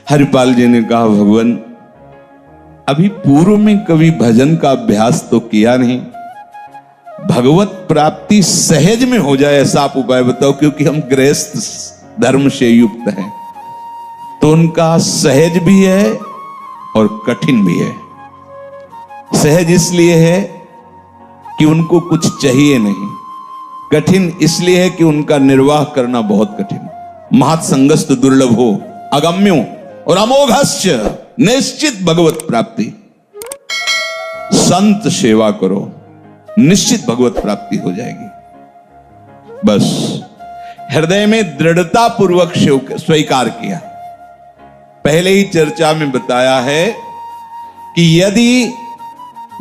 हरिपाल जी ने कहा, भगवान अभी पूर्व में कभी भजन का अभ्यास तो किया नहीं, भगवत प्राप्ति सहज में हो जाए ऐसा आप उपाय बताओ, क्योंकि हम गृहस्थ धर्म से युक्त हैं। तो उनका सहज भी है और कठिन भी है। सहज इसलिए है कि उनको कुछ चाहिए नहीं, कठिन इसलिए है कि उनका निर्वाह करना बहुत कठिन। महत्संगस्त दुर्लभो अगम्यो और अमोघस्य निश्चित भगवत प्राप्ति। संत सेवा करो, निश्चित भगवत प्राप्ति हो जाएगी। बस हृदय में दृढ़ता पूर्वक स्वीकार किया। पहले ही चर्चा में बताया है कि यदि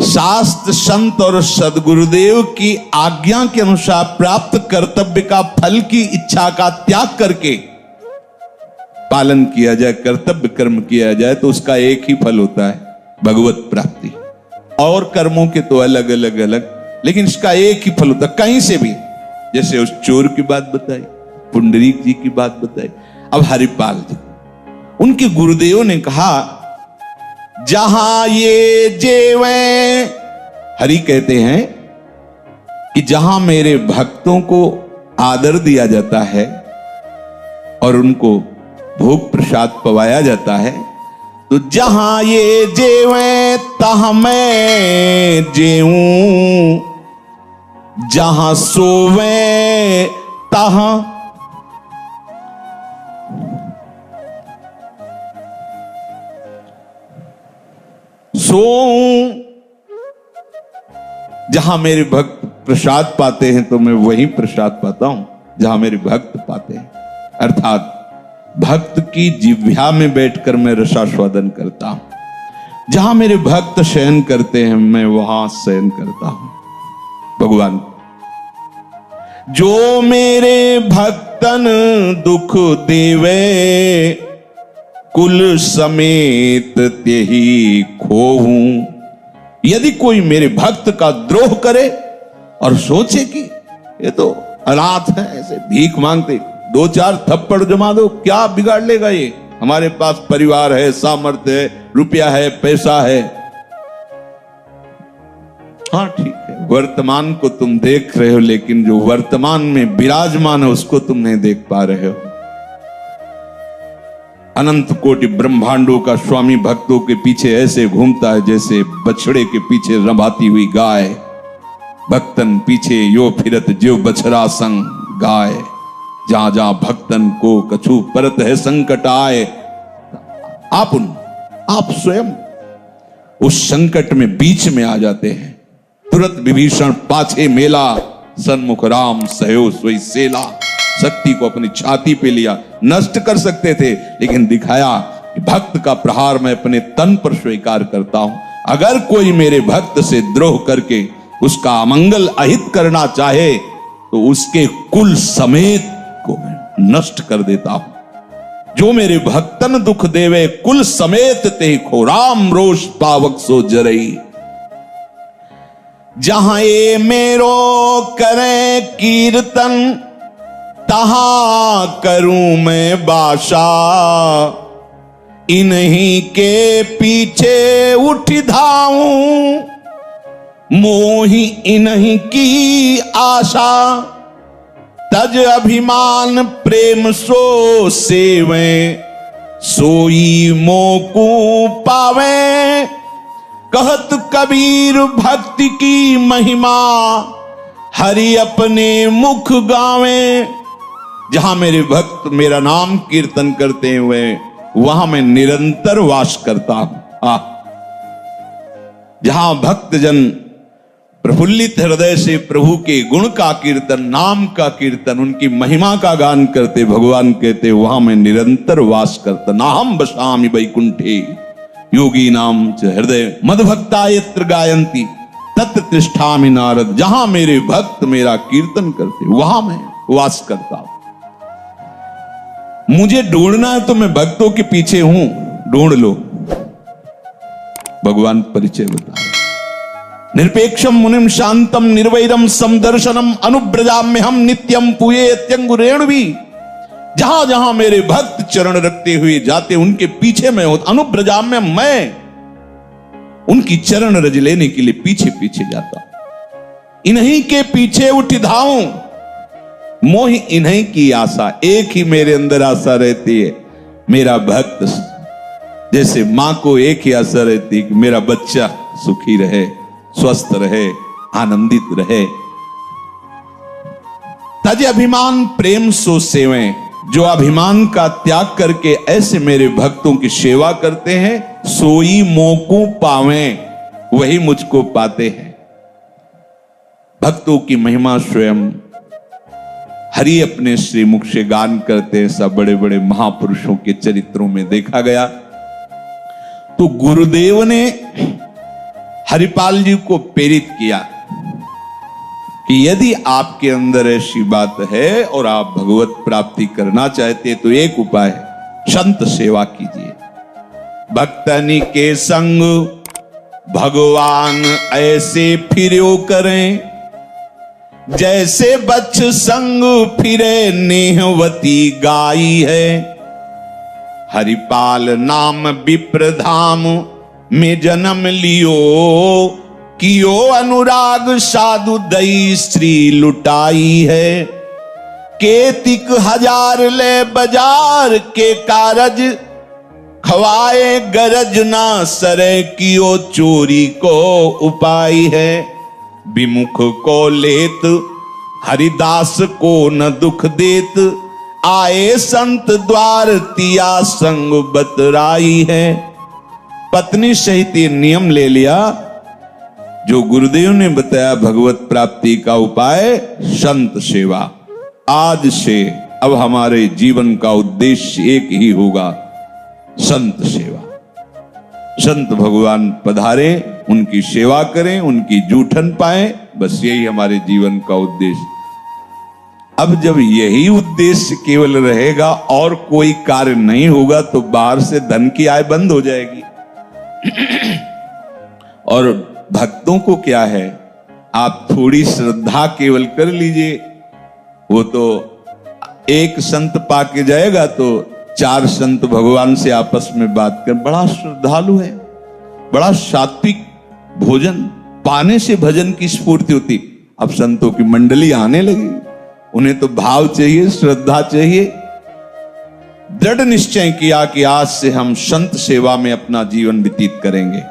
शास्त्र संत और सदगुरुदेव की आज्ञा के अनुसार प्राप्त कर्तव्य का फल की इच्छा का त्याग करके पालन किया जाए, कर्तव्य कर्म किया जाए, तो उसका एक ही फल होता है, भगवत प्राप्ति। और कर्मों के तो अलग अलग अलग, लेकिन इसका एक ही फल होता है कहीं से भी। जैसे उस चोर की बात बताई, पुंडरीक जी की बात बताई, अब हरिपाल जी, उनके गुरुदेव ने कहा जहां ये जेवें, हरि कहते हैं कि जहां मेरे भक्तों को आदर दिया जाता है और उनको भोग प्रसाद पवाया जाता है, तो जहां ये जेवें तहां मैं जेऊं, जहां सोवें तहां सोऊं। जहां मेरे भक्त प्रसाद पाते हैं तो मैं वहीं प्रसाद पाता हूं जहां मेरे भक्त पाते हैं। अर्थात भक्त की जिह्वा में बैठकर मैं रसास्वादन करता हूं। जहां मेरे भक्त शयन करते हैं मैं वहां शयन करता हूं। भगवान, जो मेरे भक्तन दुख देवे, कुल समेत त्यही खोहूं। यदि कोई मेरे भक्त का द्रोह करे और सोचे कि ये तो अनाथ है, ऐसे भीख मांगते, दो चार थप्पड़ जमा दो, क्या बिगाड़ लेगा ये, हमारे पास परिवार है, सामर्थ्य है, रुपया है, पैसा है। हाँ ठीक है, वर्तमान को तुम देख रहे हो, लेकिन जो वर्तमान में विराजमान है उसको तुम नहीं देख पा रहे हो। अनंत कोटि ब्रह्मांडों का स्वामी भक्तों के पीछे ऐसे घूमता है जैसे बछड़े के पीछे रंभाती हुई गाय। भक्तन पीछे यो फिरत जो बछड़ा संग गाय, जहां जहां भक्तन को कछु परत है संकट आए। आप स्वयं उस संकट में बीच में आ जाते हैं। तुरंत विभीषण पाछे मेला, सन्मुख राम सहयो सोई सेला। शक्ति को अपनी छाती पे लिया, नष्ट कर सकते थे, लेकिन दिखाया कि भक्त का प्रहार मैं अपने तन पर स्वीकार करता हूं। अगर कोई मेरे भक्त से द्रोह करके उसका अमंगल अहित करना चाहे तो उसके कुल समेत को मैं नष्ट कर देता हूं। जो मेरे भक्तन दुख देवे, कुल समेत ते खो, राम रोष पावक सो जरई। जहां ये मेरो करे कीर्तन, तहां करूं मैं बाशा। इन्हीं के पीछे उठ धाऊं, मोही इन्हीं की आशा। तज अभिमान प्रेम सो सेवे, सोई मोकू पावे। कहत कबीर भक्ति की महिमा, हरि अपने मुख गावे। जहां मेरे भक्त मेरा नाम कीर्तन करते हुए, वहां मैं निरंतर वास करता हूं। जहां भक्तजन प्रफुल्लित हृदय से प्रभु के गुण का कीर्तन, नाम का कीर्तन, उनकी महिमा का गान करते, भगवान कहते, वहां मैं निरंतर वास करता। नाहम बसामि वैकुंठे योगी नाम च हृदय मदभक्ता यत्र गायन्ति तत्र तिष्ठामि नारद। जहां मेरे भक्त मेरा कीर्तन करते, वहां मैं वास करता हूं। मुझे ढूंढना है तो मैं भक्तों के पीछे हूं, ढूंढ लो। भगवान परिचय बता रहे, निरपेक्षम मुनिम शांतम निर्वैरम समदर्शनम अनुब्रजाम्य हम नित्यम पूये त्यंगुरेणु भी। जहां जहां मेरे भक्त चरण रखते हुए जाते उनके पीछे मैं होता, अनुब्रजा में मैं उनकी चरण रज लेने के लिए पीछे पीछे जाता, इन्हीं के पीछे उठ धाऊं, मोहि इन्हीं की आशा। एक ही मेरे अंदर आशा रहती है, मेरा भक्त, जैसे मां को एक ही आशा रहती है कि मेरा बच्चा सुखी रहे, स्वस्थ रहे, आनंदित रहे। तज अभिमान प्रेम सो सेवें, जो अभिमान का त्याग करके ऐसे मेरे भक्तों की सेवा करते हैं, सोई मोकू पावें, वही मुझको पाते हैं। भक्तों की महिमा स्वयं हरि अपने श्रीमुख से गान करते हैं, सब बड़े बड़े महापुरुषों के चरित्रों में देखा गया। तो गुरुदेव ने हरिपाल जी को प्रेरित किया कि यदि आपके अंदर ऐसी बात है और आप भगवत प्राप्ति करना चाहते हैं तो एक उपाय है, संत सेवा कीजिए। भक्तनि के संग भगवान ऐसे फिरो करें, जैसे बच्च संग फिरे नेहवती गाई है। हरिपाल नाम विप्रधाम में जन्म लियो, कियो अनुराग साधु दई स्त्री लुटाई है। केतिक हजार ले बाजार के कारज, खवाए गरज ना सरे, कियो चोरी को उपाय है। विमुख को लेत हरिदास को न दुख देत, आए संत द्वार तिया संग बतराई है। पत्नी सहित ये नियम ले लिया जो गुरुदेव ने बताया, भगवत प्राप्ति का उपाय संत सेवा। आज से अब हमारे जीवन का उद्देश्य एक ही होगा, संत सेवा। संत भगवान पधारे, उनकी सेवा करें, उनकी जूठन पाएं, बस यही हमारे जीवन का उद्देश्य। अब जब यही उद्देश्य केवल रहेगा और कोई कार्य नहीं होगा तो बाहर से धन की आय बंद हो जाएगी। और भक्तों को क्या है, आप थोड़ी श्रद्धा केवल कर लीजिए, वो तो एक संत पाके जाएगा तो चार संत भगवान से आपस में बात कर, बड़ा श्रद्धालु है, बड़ा सात्विक, भोजन पाने से भजन की स्फूर्ति होती। अब संतों की मंडली आने लगी, उन्हें तो भाव चाहिए, श्रद्धा चाहिए। दृढ़ निश्चय किया कि आज से हम संत सेवा में अपना जीवन व्यतीत करेंगे।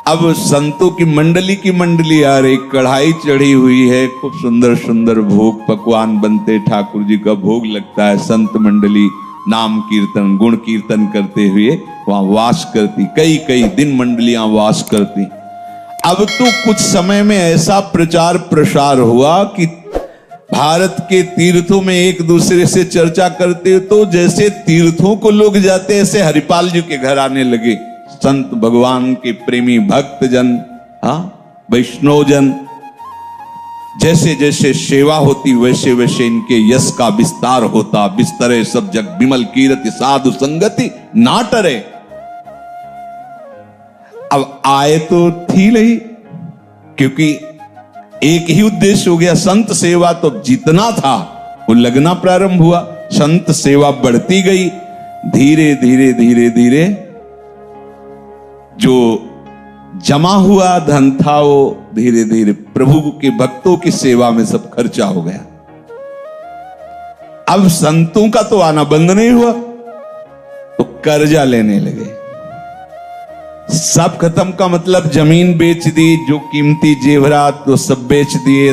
अब संतों की मंडली आ रही, कढ़ाई चढ़ी हुई है, खूब सुंदर सुंदर भोग पकवान बनते, ठाकुर जी का भोग लगता है। संत मंडली नाम कीर्तन गुण कीर्तन करते हुए वहां वास करती, कई कई दिन मंडलियां वास करती। अब तो कुछ समय में ऐसा प्रचार प्रसार हुआ कि भारत के तीर्थों में एक दूसरे से चर्चा करते तो जैसे तीर्थों को लोग जाते ऐसे हरिपाल जी के घर आने लगे संत भगवान के प्रेमी भक्त जन, वैष्णव जन। जैसे जैसे सेवा होती वैसे वैसे इनके यश का विस्तार होता। बिस्तरे सब जग विमल कीरति, साधु संगति ना टरे। अब आए तो थी नहीं, क्योंकि एक ही उद्देश्य हो गया, संत सेवा। तो जितना था वो लगना प्रारंभ हुआ, संत सेवा बढ़ती गई। धीरे धीरे धीरे धीरे जो जमा हुआ धन था वो धीरे धीरे प्रभु के भक्तों की सेवा में सब खर्चा हो गया। अब संतों का तो आना बंद नहीं हुआ, तो कर्जा लेने लगे। सब खत्म का मतलब जमीन बेच दी, जो कीमती जेवरात तो सब बेच दिए,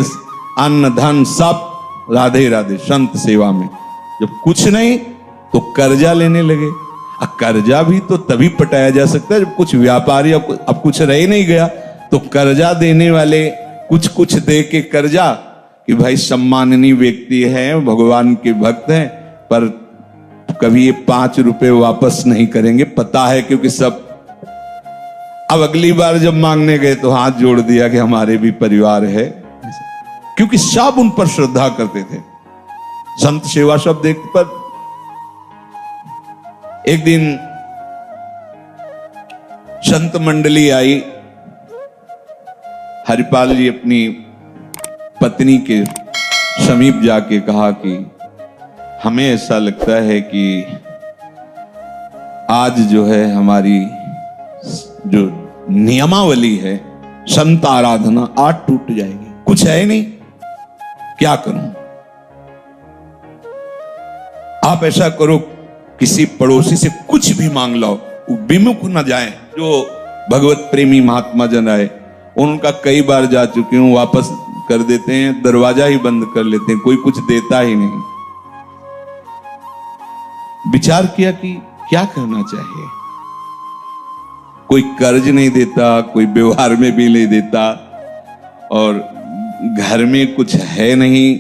अन्न धन सब। राधे राधे। संत सेवा में जब कुछ नहीं तो कर्जा लेने लगे। अब कर्जा भी तो तभी पटाया जा सकता है जब कुछ व्यापारी, अब कुछ रह ही नहीं गया, तो कर्जा देने वाले कुछ कुछ दे के कर्जा कि भाई सम्माननीय व्यक्ति हैं, भगवान के भक्त हैं, पर कभी ये 5 रुपए वापस नहीं करेंगे, पता है, क्योंकि सब। अब अगली बार जब मांगने गए तो हाथ जोड़ दिया कि हमारे भी परिवार है, क्योंकि सब उन पर श्रद्धा करते थे। संत सेवा सब देखते। पर एक दिन संत मंडली आई, हरिपाल जी अपनी पत्नी के समीप जाके कहा कि हमें ऐसा लगता है कि आज जो है हमारी जो नियमावली है संत आराधना आज टूट जाएगी, कुछ है नहीं, क्या करूं? आप ऐसा करो, किसी पड़ोसी से कुछ भी मांग लो, विमुख न जाए। जो भगवत प्रेमी महात्मा जन आए, उनका कई बार जा चुकी हूं, वापस कर देते हैं, दरवाजा ही बंद कर लेते हैं, कोई कुछ देता ही नहीं। विचार किया कि क्या करना चाहिए। कोई कर्ज नहीं देता, कोई व्यवहार में भी नहीं देता, और घर में कुछ है नहीं,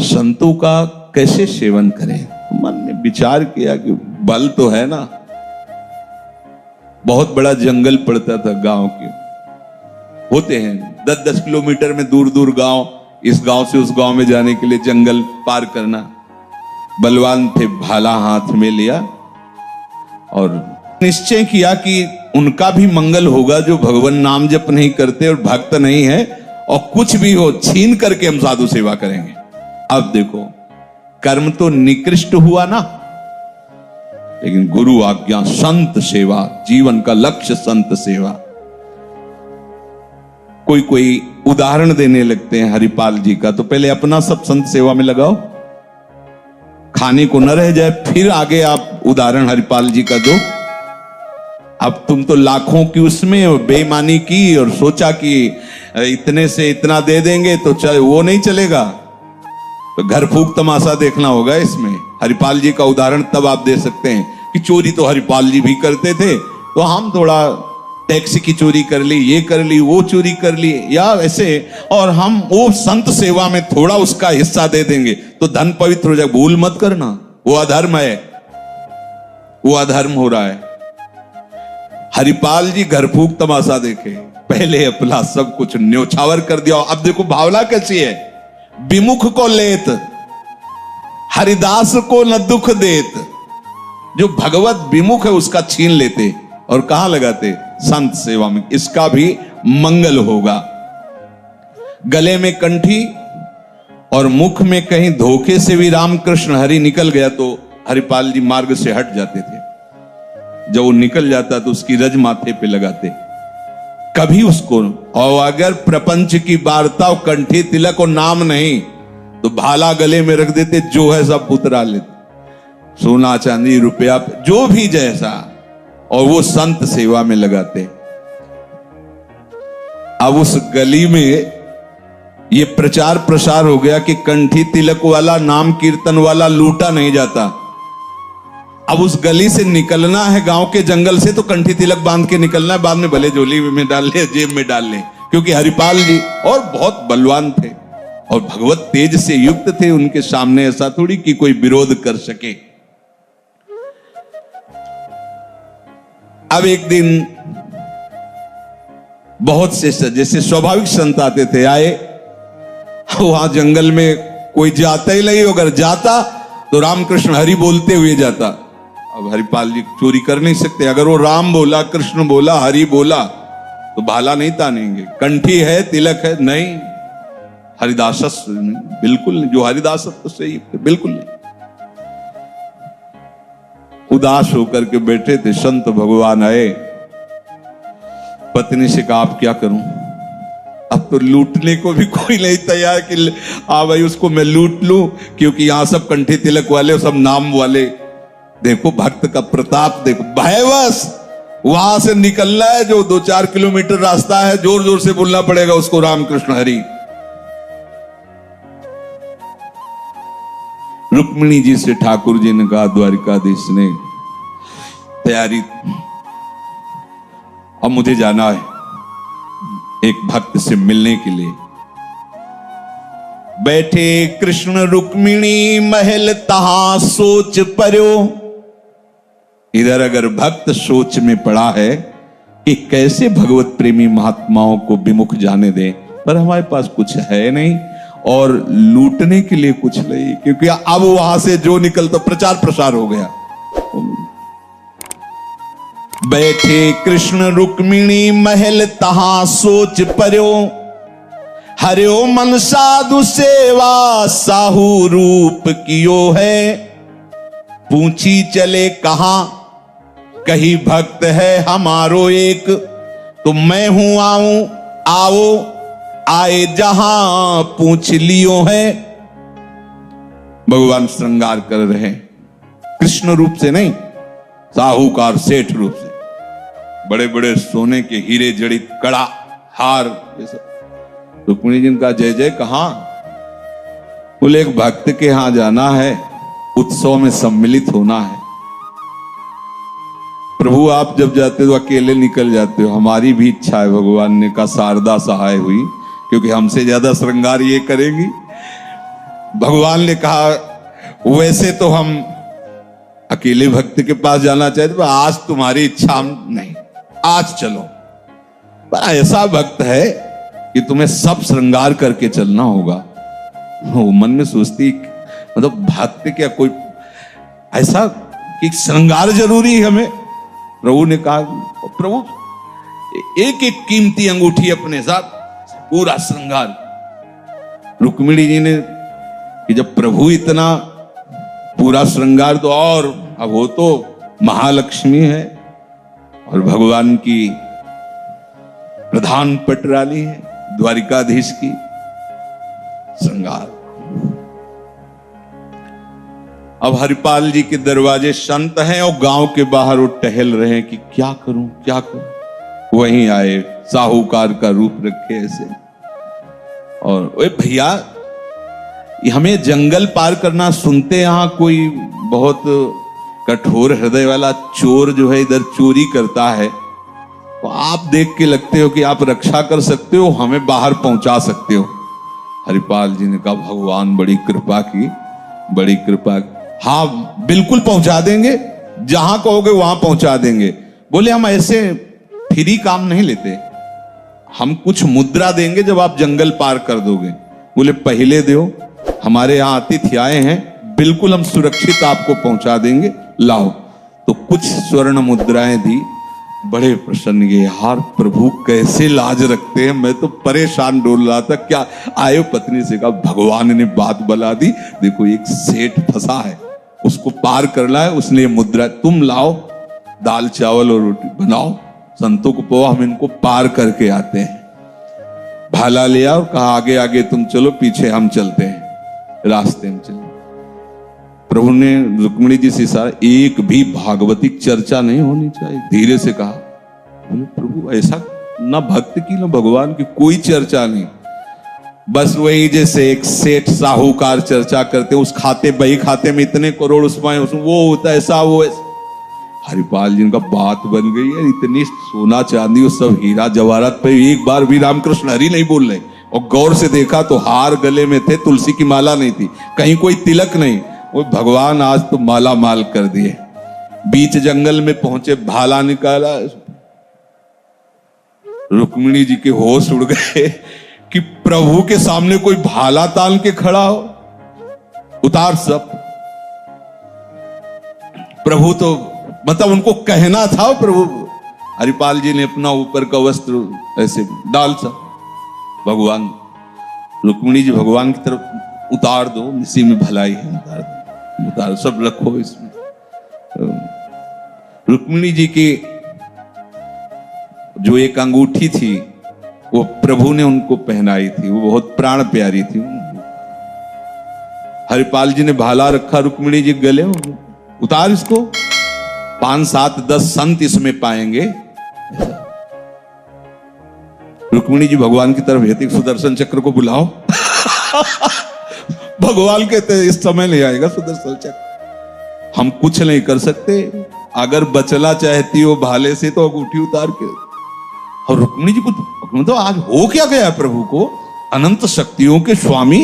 संतों का कैसे सेवन करें? मन में विचार किया कि बल तो है ना। बहुत बड़ा जंगल पड़ता था गांव के, होते हैं 10-10 किलोमीटर में दूर दूर गांव, इस गांव से उस गांव में जाने के लिए जंगल पार करना। बलवान थे, भाला हाथ में लिया और निश्चय किया कि उनका भी मंगल होगा जो भगवान नाम जप नहीं करते और भक्त नहीं है, और कुछ भी हो छीन करके हम साधु सेवा करेंगे। अब देखो, कर्म तो निकृष्ट हुआ ना, लेकिन गुरु आज्ञा संत सेवा, जीवन का लक्ष्य संत सेवा। कोई कोई उदाहरण देने लगते हैं हरिपाल जी का, तो पहले अपना सब संत सेवा में लगाओ, खाने को न रह जाए, फिर आगे आप उदाहरण हरिपाल जी का दो। अब तुम तो लाखों की उसमें बेईमानी की और सोचा कि इतने से इतना दे देंगे तो वो नहीं चलेगा, तो घर फूक तमाशा देखना होगा इसमें। हरिपाल जी का उदाहरण तब आप दे सकते हैं कि चोरी तो हरिपाल जी भी करते थे, तो हम थोड़ा टैक्सी की चोरी कर ली, ये कर ली, वो चोरी कर ली, या ऐसे, और हम वो संत सेवा में थोड़ा उसका हिस्सा दे देंगे तो धन पवित्र हो जाए। भूल मत करना, वो अधर्म है, वो अधर्म हो रहा है। हरिपाल जी घर फूक तमाशा देखे, पहले अपना सब कुछ न्योछावर कर दिया। अब देखो भावना कैसी है, विमुख को लेत हरिदास को न दुख देत। जो भगवत विमुख है उसका छीन लेते और कहां लगाते? संत सेवा में। इसका भी मंगल होगा। गले में कंठी और मुख में कहीं धोखे से भी रामकृष्ण हरि निकल गया तो हरिपाल जी मार्ग से हट जाते थे। जब वो निकल जाता तो उसकी रज माथे पे लगाते, कभी उसको। और अगर प्रपंच की वार्ता और कंठी तिलक और नाम नहीं तो भाला गले में रख देते, जो है सब उतरा लेते, सोना चांदी रुपया जो भी जैसा, और वो संत सेवा में लगाते। अब उस गली में ये प्रचार प्रसार हो गया कि कंठी तिलक वाला, नाम कीर्तन वाला लूटा नहीं जाता। अब उस गली से निकलना है गांव के जंगल से तो कंठी तिलक बांध के निकलना है, बाद में भले झोली में डाल ले, जेब में डाल ले, क्योंकि हरिपाल जी और बहुत बलवान थे और भगवत तेज से युक्त थे। उनके सामने ऐसा थोड़ी कि कोई विरोध कर सके। अब एक दिन बहुत से जैसे स्वाभाविक संत आते थे, आए, वहां जंगल में कोई जाता ही नहीं, अगर जाता तो रामकृष्ण हरि बोलते हुए जाता। अब हरिपाल जी चोरी कर नहीं सकते, अगर वो राम बोला, कृष्ण बोला, हरि बोला तो भाला नहीं तानेंगे। कंठी है, तिलक है, नहीं, हरिदासस बिल्कुल नहीं, जो हरिदासत्व से ही बिल्कुल नहीं। उदास होकर के बैठे थे, संत भगवान आए, पत्नी से कहा आप क्या करूं? अब तो लूटने को भी कोई नहीं तैयार कि भाई उसको मैं लूट लूं, क्योंकि यहां सब कंठी तिलक वाले, सब नाम वाले। देखो भक्त का प्रताप देखो, भयवश वहां से निकलना है, जो 2-4 किलोमीटर रास्ता है, जोर जोर से बोलना पड़ेगा उसको रामकृष्ण हरि। रुक्मिणी जी से ठाकुर जी ने कहा, द्वारिकाधीश ने, तैयारी, अब मुझे जाना है एक भक्त से मिलने के लिए। बैठे कृष्ण रुक्मिणी महल तहां सोच पर्यो। इधर अगर भक्त सोच में पड़ा है कि कैसे भगवत प्रेमी महात्माओं को विमुख जाने दें, पर हमारे पास कुछ है नहीं और लूटने के लिए कुछ नहीं, क्योंकि अब वहां से जो निकलता प्रचार प्रसार हो गया। बैठे कृष्ण रुक्मिणी महल तहां सोच पर्यो, हरिओ मन साधु सेवा साहू रूप कियो है, पूछी चले कहां कही भक्त है हमारो एक, तो मैं हूं आऊं आओ आए जहां पूछ लियो है। भगवान श्रृंगार कर रहे हैं कृष्ण रूप से नहीं, साहूकार सेठ रूप से, बड़े बड़े सोने के हीरे जड़ित कड़ा हार ये सब। रुक्मिणी जी का जय जय कहां? बोले एक भक्त के यहां जाना है, उत्सव में सम्मिलित होना है। प्रभु आप जब जाते हो अकेले निकल जाते हो, हमारी भी इच्छा है। भगवान ने कहा शारदा सहाय हुई, क्योंकि हमसे ज्यादा श्रृंगार ये करेगी। भगवान ने कहा वैसे तो हम अकेले भक्त के पास जाना चाहते, पर आज तुम्हारी इच्छा हम नहीं, आज चलो। पर ऐसा भक्त है कि तुम्हें सब श्रृंगार करके चलना होगा। वो मन में सोचती, मतलब भक्त क्या कोई ऐसा कि श्रृंगार जरूरी है हमें? प्रभु ने कहा प्रभु एक एक कीमती अंगूठी अपने साथ, पूरा श्रृंगार। रुक्मिणी जी ने कि जब प्रभु इतना पूरा श्रृंगार, तो और अब वो तो महालक्ष्मी है और भगवान की प्रधान पटरानी है, द्वारिकाधीश की श्रृंगार। अब हरिपाल जी के दरवाजे शांत हैं और गांव के बाहर वो टहल रहे हैं कि क्या करूं क्या करूं। वहीं आए, साहूकार का रूप रखे ऐसे, और ओए भैया हमें जंगल पार करना, सुनते यहां कोई बहुत कठोर हृदय वाला चोर जो है इधर चोरी करता है, तो आप देख के लगते हो कि आप रक्षा कर सकते हो, हमें बाहर पहुंचा सकते हो। हरिपाल जी ने कहा भगवान बड़ी कृपा की, बड़ी कृपा की। हाँ बिल्कुल पहुंचा देंगे, जहां कहोगे वहां पहुंचा देंगे। बोले हम ऐसे फ्री काम नहीं लेते, हम कुछ मुद्रा देंगे जब आप जंगल पार कर दोगे। बोले पहले दो, हमारे यहां अतिथि आए हैं, बिल्कुल हम सुरक्षित आपको पहुंचा देंगे, लाओ। तो कुछ स्वर्ण मुद्राएं दी, बड़े प्रसन्न ये, यार प्रभु कैसे लाज रखते हैं। मैं तो परेशान डोल रहा था, क्या आयो पत्नी से कहा भगवान ने बात बता दी, देखो एक सेठ फंसा है, उसको पार करना है, उसने ये मुद्रा तुम लाओ, दाल चावल और रोटी बनाओ, संतों को पो, हम इनको पार करके आते हैं। भाला लिया और कहा आगे आगे तुम चलो, पीछे हम चलते हैं, रास्ते में चले। प्रभु ने रुक्मिणी जी से इशारा, एक भी भागवतिक चर्चा नहीं होनी चाहिए, धीरे से कहा। बोले प्रभु ऐसा ना भक्त की ना भगवान की कोई चर्चा नहीं, बस वही जैसे एक सेठ साहूकार चर्चा करते, उस खाते बही खाते में इतने करोड़ उसमें वो होता है ऐसा वो ऐसा। हरिपाल जी का बात बन गई है, इतनी सोना चांदी और सब हीरा जवाहरात पे एक बार भी रामकृष्ण हरि नहीं बोल रहे। और गौर से देखा तो हार गले में थे, तुलसी की माला नहीं थी, कहीं कोई तिलक नहीं। वो भगवान आज तो माला माल कर दिए। बीच जंगल में पहुंचे, भाला निकाला, रुक्मिणी जी के होश उड़ गए कि प्रभु के सामने कोई भाला तान के खड़ा हो। उतार सब। प्रभु तो मतलब उनको कहना था प्रभु। हरिपाल जी ने अपना ऊपर का वस्त्र ऐसे डाल सा, भगवान रुक्मिणी जी भगवान की तरफ उतार दो, इसी में भलाई है, उतार दो, उतार सब रखो इसमें। रुक्मिणी जी की जो एक अंगूठी थी वो प्रभु ने उनको पहनाई थी, वो बहुत प्राण प्यारी थी। हरिपाल जी ने भाला रखा रुक्मिणी जी गले, उतार इसको, 5, 7, 10 संत इसमें पाएंगे। रुक्मिणी जी भगवान की तरफ भेजती, सुदर्शन चक्र को बुलाओ। भगवान कहते हैं इस समय ले आएगा सुदर्शन चक्र, हम कुछ नहीं कर सकते, अगर बचना चाहती हो भाले से तो अंगूठी उतार के। और रुक्मिणी जी को मतलब आज हो क्या गया प्रभु को, अनंत शक्तियों के स्वामी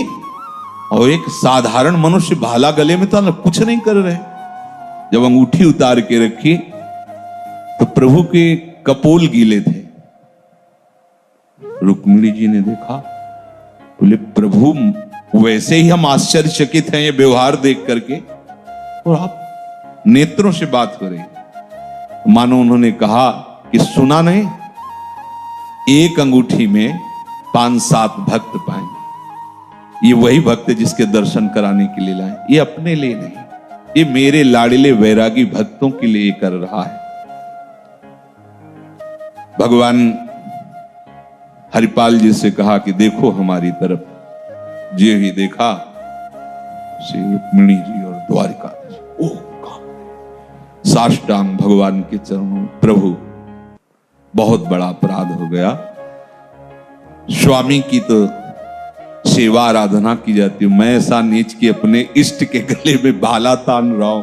और एक साधारण मनुष्य भाला गले में था, कुछ नहीं कर रहे। जब अंगूठी उतार के रखी तो प्रभु के कपोल गीले थे। रुक्मिणी जी ने देखा, बोले प्रभु वैसे ही हम आश्चर्यचकित हैं ये व्यवहार देख करके, और आप नेत्रों से बात करें। मानो उन्होंने कहा कि सुना नहीं, एक अंगूठी में 5-7 भक्त पाएंगे। ये वही भक्त है जिसके दर्शन कराने के लिए लाए, ये अपने लिए नहीं, ये मेरे लाड़िले वैरागी भक्तों के लिए कर रहा है। भगवान हरिपाल जी से कहा कि देखो हमारी तरफ, जे ही देखा श्री रुक्मिणी जी और द्वारिका जी। ओह, साष्टांग भगवान के चरणों, प्रभु बहुत बड़ा अपराध हो गया, स्वामी की तो सेवा आराधना की जाती है, मैं ऐसा नीच कि अपने इष्ट के गले में भाला तान रहा हूं।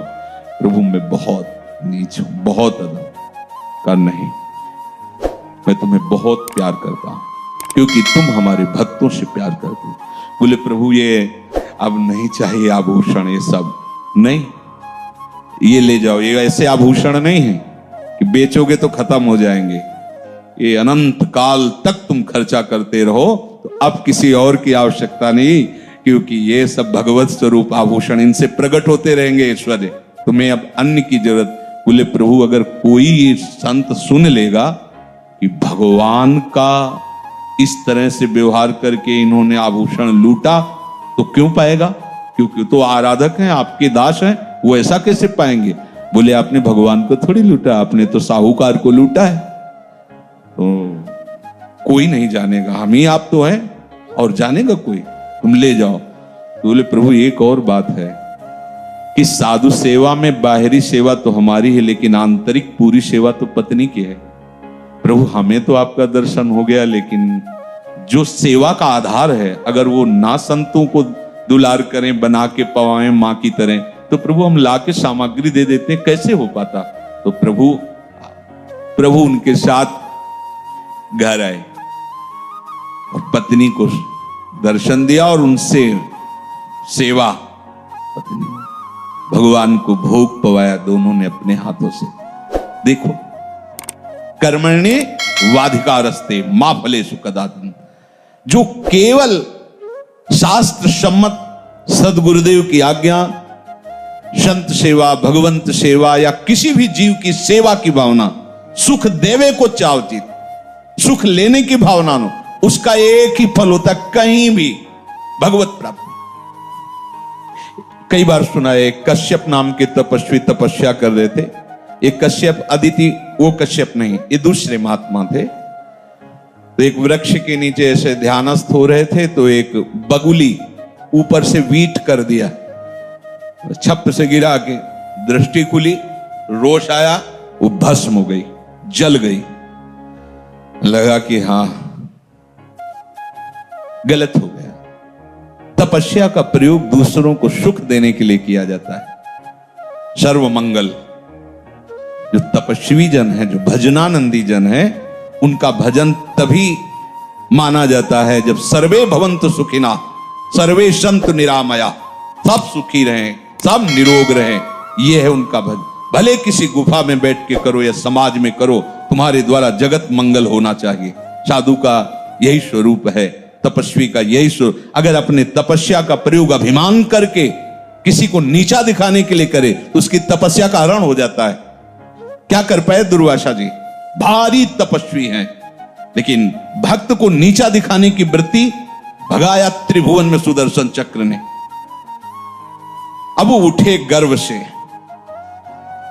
प्रभु मैं बहुत नीच हूं, बहुत अधम। कर नहीं, मैं तुम्हें बहुत प्यार करता हूं क्योंकि तुम हमारे भक्तों से प्यार करते हो। बोले प्रभु ये अब नहीं चाहिए आभूषण, ये सब नहीं, ये ले जाओ, ये ऐसे आभूषण नहीं है कि बेचोगे तो खत्म हो जाएंगे, ये अनंत काल तक तुम खर्चा करते रहो, तो अब किसी और की आवश्यकता नहीं, क्योंकि ये सब भगवत स्वरूप आभूषण, इनसे प्रकट होते रहेंगे ऐश्वर्य, तुम्हें अब अन्य की जरूरत। बोले प्रभु अगर कोई संत सुन लेगा कि भगवान का इस तरह से व्यवहार करके इन्होंने आभूषण लूटा, तो क्यों पाएगा? क्योंकि तो आराधक हैं, आपके दास हैं, वो ऐसा कैसे पाएंगे? बोले आपने भगवान को थोड़ी लूटा, आपने तो साहूकार को लूटा है, तो कोई नहीं जानेगा, हम ही आप तो हैं, और जानेगा कोई? तुम ले जाओ। तो बोले प्रभु एक और बात है कि साधु सेवा में बाहरी सेवा तो हमारी है, लेकिन आंतरिक पूरी सेवा तो पत्नी की है। प्रभु हमें तो आपका दर्शन हो गया, लेकिन जो सेवा का आधार है, अगर वो ना संतों को दुलार करें, बना के पवाएं मां की तरह, तो प्रभु हम ला के सामग्री दे देते, कैसे हो पाता? तो प्रभु उनके साथ घर आए और पत्नी को दर्शन दिया और उनसे सेवा, पत्नी भगवान को भोग पवाया दोनों ने अपने हाथों से। देखो कर्मण्ये वाधिकारस्ते मां फलेषु कदाचन, जो केवल शास्त्र सम्मत सदगुरुदेव की आज्ञा, संत सेवा, भगवंत सेवा या किसी भी जीव की सेवा की भावना, सुख देवे को चावचित, सुख लेने की भावना नो, उसका एक ही फल होता, कहीं भी भगवत प्राप्ति। कई बार सुना है, कश्यप नाम के तपस्वी तपस्या कर रहे थे। एक कश्यप, अदिति वो कश्यप नहीं, ये दूसरे महात्मा थे। तो एक वृक्ष के नीचे ऐसे ध्यानस्थ हो रहे थे, तो एक बगुली ऊपर से वीट कर दिया, छप से गिरा के दृष्टि खुली, रोष आया, वो भस्म हो गई, जल गई। लगा कि हां गलत हो गया। तपस्या का प्रयोग दूसरों को सुख देने के लिए किया जाता है। सर्वमंगल, जो तपस्वी जन है, जो भजनानंदी जन है, उनका भजन तभी माना जाता है जब सर्वे भवन्तु सुखिना, सर्वे सन्तु निरामया, सब सुखी रहें, सब निरोग रहें, यह है उनका भजन। भले किसी गुफा में बैठ के करो या समाज में करो, तुम्हारे द्वारा जगत मंगल होना चाहिए। साधु का यही स्वरूप है, तपस्वी का यही स्वरूप। अगर अपने तपस्या का प्रयोग अभिमान करके किसी को नीचा दिखाने के लिए करे, तो उसकी तपस्या का हरण हो जाता है। क्या कर पाए दुर्वासा जी? भारी तपस्वी हैं, लेकिन भक्त को नीचा दिखाने की वृत्ति भगाया त्रिभुवन में सुदर्शन चक्र ने। अब वो उठे गर्व से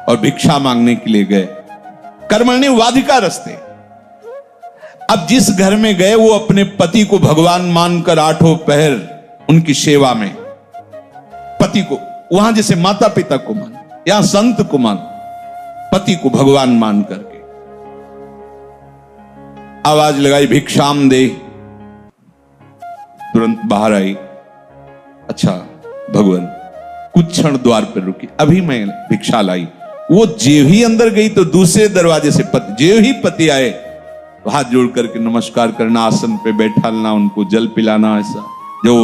और भिक्षा मांगने के लिए गए। कर्मण्ये वाधिकारस्ते। अब जिस घर में गए, वो अपने पति को भगवान मानकर आठों पहर उनकी सेवा में, पति को, वहां जैसे माता पिता को मान, यहां संत को मान, पति को भगवान मान करके आवाज लगाई, भिक्षाम दे। तुरंत बाहर आई, अच्छा भगवान, कुछ क्षण द्वार पर रुकी, अभी मैं भिक्षा लाई। वो जेव ही अंदर गई तो दूसरे दरवाजे से पति, जेव ही पति आए, हाथ जोड़ करके नमस्कार करना, आसन पे बैठाना, उनको जल पिलाना। ऐसा जो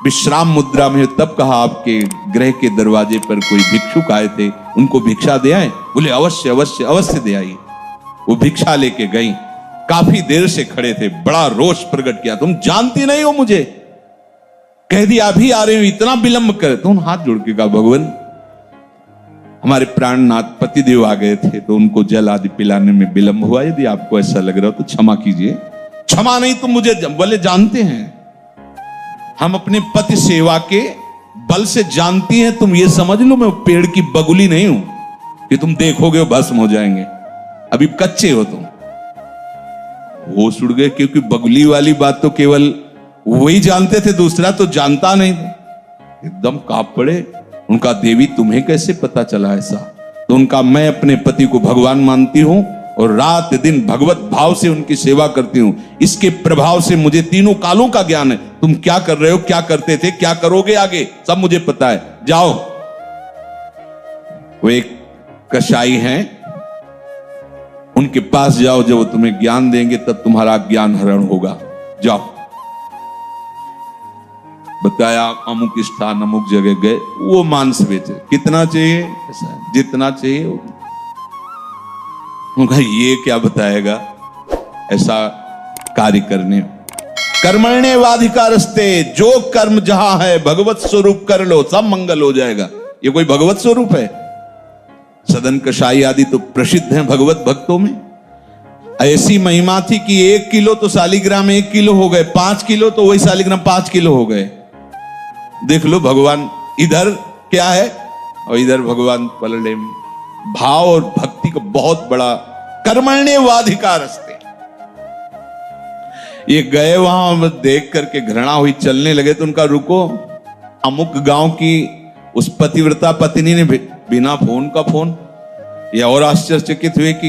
विश्राम मुद्रा में, तब कहा आपके गृह के दरवाजे पर कोई भिक्षुक आए थे, उनको भिक्षा दे आए? बोले अवश्य अवश्य अवश्य दे आई। वो भिक्षा लेके गई, काफी देर से खड़े थे, बड़ा रोष प्रकट किया, तुम जानती नहीं हो मुझे, कह दिया अभी आ रहे हो, इतना विलंब करे? तो उन हाथ जोड़ के कहा, भगवान हमारे प्राणनाथ पतिदेव आ गए थे, तो उनको जल आदि पिलाने में विलंब हुआ, यदि आपको ऐसा लग रहा हो तो क्षमा कीजिए, क्षमा नहीं तुम मुझे बोले जानते हैं, हम अपने पति सेवा के बल से जानती हैं, तुम ये समझ लो मैं पेड़ की बगुली नहीं हूं कि तुम देखोगे भस्म हो जाएंगे, अभी कच्चे हो तुम। होश उड़ गए, क्योंकि बगुली वाली बात तो केवल वही जानते थे, दूसरा तो जानता नहीं था। एकदम कांप पड़े। उनका देवी तुम्हें कैसे पता चला ऐसा? तो उनका मैं अपने पति को भगवान मानती हूं और रात दिन भगवत भाव से उनकी सेवा करती हूं, इसके प्रभाव से मुझे तीनों कालों का ज्ञान है। तुम क्या कर रहे हो, क्या करते थे, क्या करोगे आगे, सब मुझे पता है। जाओ। वो एक कसाई हैं, उनके पास जाओ, जब वो तुम्हें ज्ञान देंगे तब तुम्हारा ज्ञान हरण होगा। जाओ। बताया अमुक स्थान अमुक जगह गए, वो मांस बेचे। कितना चाहिए? ऐसा जितना चाहिए। उनका ये क्या बताएगा ऐसा कार्य करने। कर्मण्येवाधिकारस्ते, जो कर्म जहां है भगवत स्वरूप कर लो, सब मंगल हो जाएगा। ये कोई भगवत स्वरूप है? सदन कसाई आदि तो प्रसिद्ध हैं भगवत भक्तों में। ऐसी महिमा थी कि 1 किलो तो शालिग्राम 1 किलो हो गए, 5 किलो तो वही शालिग्राम 5 किलो हो गए। देख लो भगवान इधर क्या है और इधर भगवान पलड़े में। भाव और भक्ति का बहुत बड़ा कर्मण्येवाधिकारस्ते। ये गए वहां, देख करके घृणा हुई, चलने लगे तो उनका रुको। अमुक गांव की उस पतिव्रता पत्नी ने बिना फोन का फोन, ये और आश्चर्यचकित हुए कि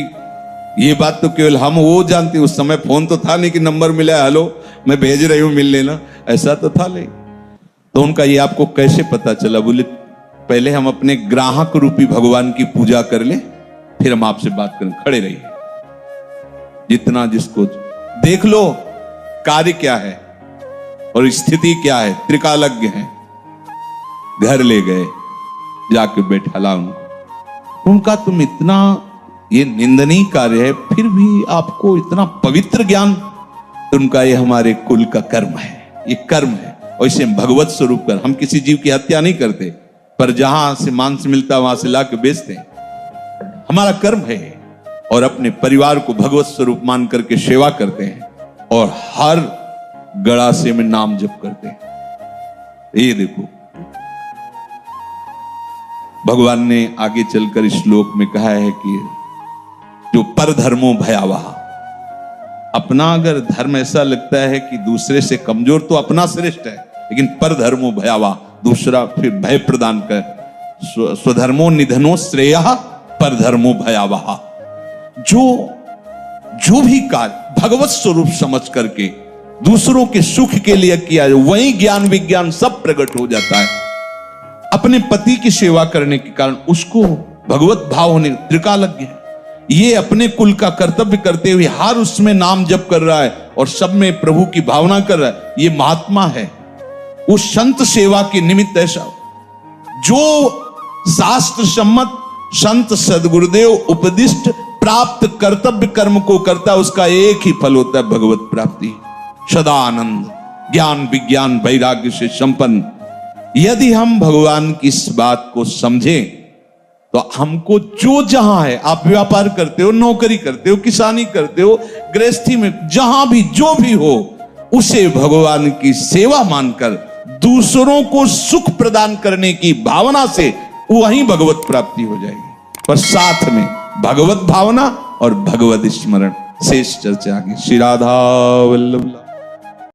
ये बात तो केवल हम वो जानते। उस समय फोन तो था नहीं कि नंबर मिला, हेलो मैं भेज रही हूं मिल लेना, ऐसा तो था नहीं। तो उनका ये आपको कैसे पता चला? बोले पहले हम अपने ग्राहक रूपी भगवान की पूजा कर ले, फिर हम आपसे बात करें। खड़े रहिए, जितना जिसको देख लो कार्य क्या है और स्थिति क्या है। त्रिकालज्ञ है। घर ले गए, जाके बैठाला उनको। उनका तुम इतना ये निंदनीय कार्य है, फिर भी आपको इतना पवित्र ज्ञान। उनका ये हमारे कुल का कर्म है, ये कर्म है। और इसे भगवत स्वरूप कर, हम किसी जीव की हत्या नहीं करते, पर जहां से मांस मिलता वहां से लाके बेचते हैं, हमारा कर्म है। और अपने परिवार को भगवत स्वरूप मान करके सेवा करते हैं और हर गड़ासे में नाम जप करते हैं। ये देखो भगवान ने आगे चलकर इस श्लोक में कहा है कि जो परधर्मो भयावह, अपना अगर धर्म ऐसा लगता है कि दूसरे से कमजोर, तो अपना श्रेष्ठ है, लेकिन परधर्मो भयावह, दूसरा फिर भय प्रदान कर। स्वधर्मो निधनो श्रेयः परधर्मो भयावह। जो भी कार्य भगवत स्वरूप समझ करके दूसरों के सुख के लिए किया जाए, वही ज्ञान विज्ञान सब प्रकट हो जाता है। अपने पति की सेवा करने के कारण उसको भगवत भाव होने, त्रिकालज्ञ है, ये अपने कुल का कर्तव्य करते हुए हर उसमें नाम जप कर रहा है और सब में प्रभु की भावना कर रहा है। ये महात्मा है। उस संत सेवा के निमित्त ऐसा जो शास्त्र सम्मत संत सदगुरुदेव उपदिष्ट प्राप्त कर्तव्य कर्म को करता, उसका एक ही फल होता है, भगवत प्राप्ति, सदा आनंद, ज्ञान विज्ञान वैराग्य से संपन्न। यदि हम भगवान की इस बात को समझें तो हमको जो जहां है, आप व्यापार करते हो, नौकरी करते हो, किसानी करते हो, गृहस्थी में जहां भी जो भी हो, उसे भगवान की सेवा मानकर दूसरों को सुख प्रदान करने की भावना से वहीं भगवत प्राप्ति हो जाएगी। पर साथ में भगवत भावना और भगवत स्मरण। शेष चर्चा आगे। श्री राधा वल्लभ।